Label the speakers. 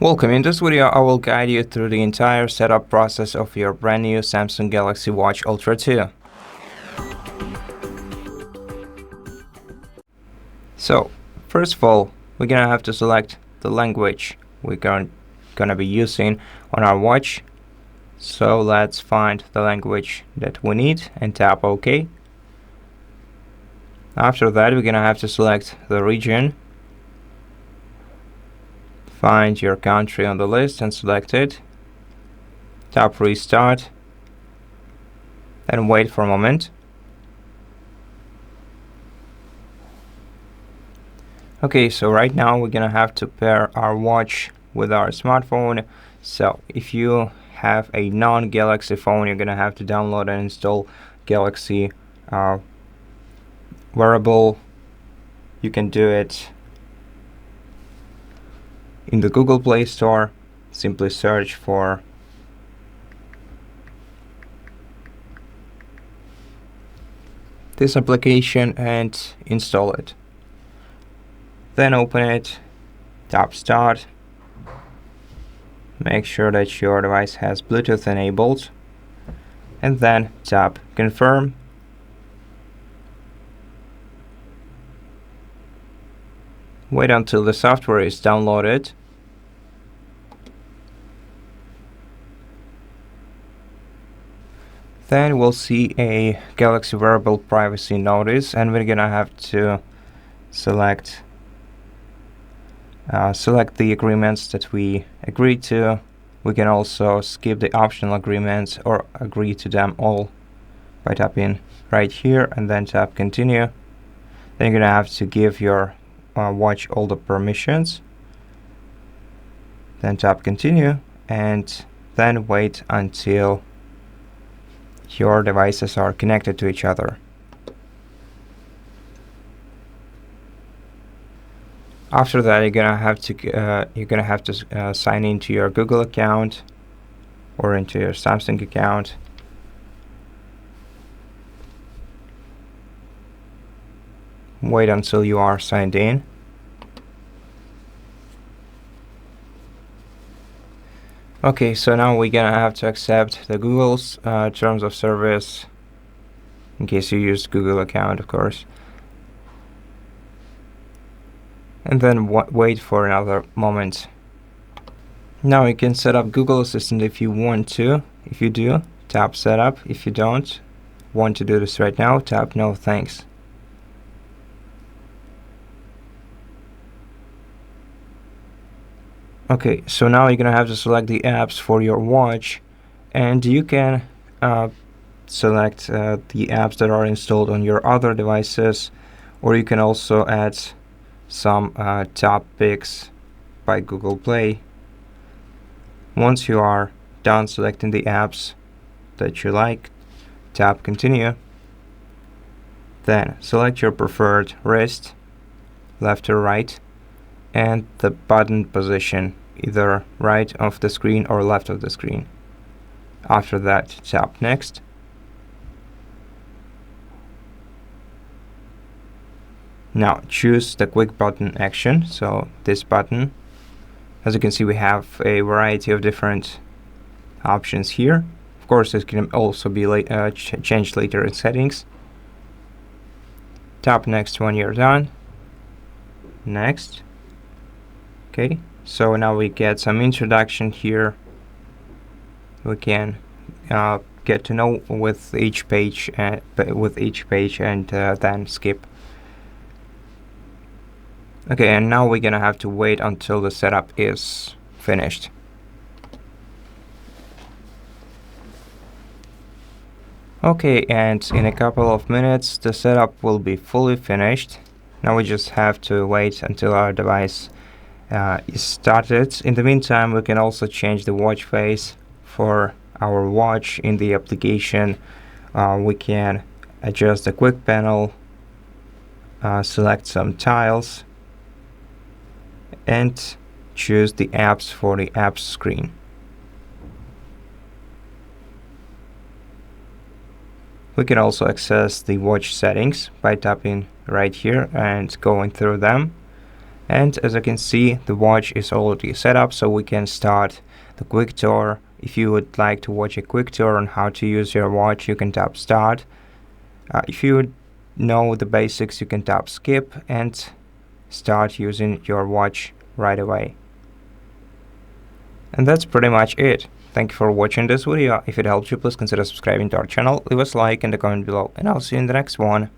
Speaker 1: Welcome. In this video, I will guide you through the entire setup process of your brand new Samsung Galaxy Watch Ultra 2. So, first of all, we're gonna have to select the language we're gonna be using on our watch. So let's find the language that we need and tap OK. After that, we're gonna have to select the region. Find your country on the list and select it. Tap Restart and wait for a moment. Okay, so right now we're gonna have to pair our watch with our smartphone. So if you have a non-Galaxy phone, you're gonna have to download and install Galaxy Wearable. You can do it in the Google Play Store. Simply search for this application and install it. Then open it, tap Start. Make sure that your device has Bluetooth enabled, and then tap Confirm. Wait until the software is downloaded. Then we'll see a Galaxy Wearable privacy notice, and we're gonna have to select the agreements that we agreed to. We can also skip the optional agreements or agree to them all by tapping right here and then tap Continue. Then you're gonna have to give your watch all the permissions. Then tap Continue and then wait until your devices are connected to each other. After that, you're gonna have to sign into your Google account or into your Samsung account. Wait until you are signed in. Okay, so now we're gonna have to accept the Google's terms of service, in case you use Google account, of course. And then wait for another moment. Now you can set up Google Assistant if you want to. If you do, tap Setup. If you don't want to do this right now, tap No Thanks. Okay, so now you're gonna have to select the apps for your watch, and you can select the apps that are installed on your other devices, or you can also add some top picks by Google Play. Once you are done selecting the apps that you like, tap Continue. Then select your preferred wrist, left or right, and the button position, either right of the screen or left of the screen. After that, tap Next. Now choose the quick button action, so this button. As you can see, we have a variety of different options here. Of course, it can also be changed later in settings. Tap Next when you're done. Next. Okay, so now we get some introduction here. We can get to know with each page and then skip. Okay, and now we're gonna have to wait until the setup is finished. Okay, and in a couple of minutes the setup will be fully finished. Now we just have to wait until our device is started. In the meantime, we can also change the watch face for our watch in the application. We can adjust the quick panel, select some tiles, and choose the apps for the apps screen. We can also access the watch settings by tapping right here and going through them. And as you can see, the watch is already set up, so we can start the quick tour. If you would like to watch a quick tour on how to use your watch, you can tap start. If you know the basics, you can tap skip and start using your watch right away. And that's pretty much it. Thank you for watching this video. If it helped you, please consider subscribing to our channel, leave us a like in the comment below, and I'll see you in the next one.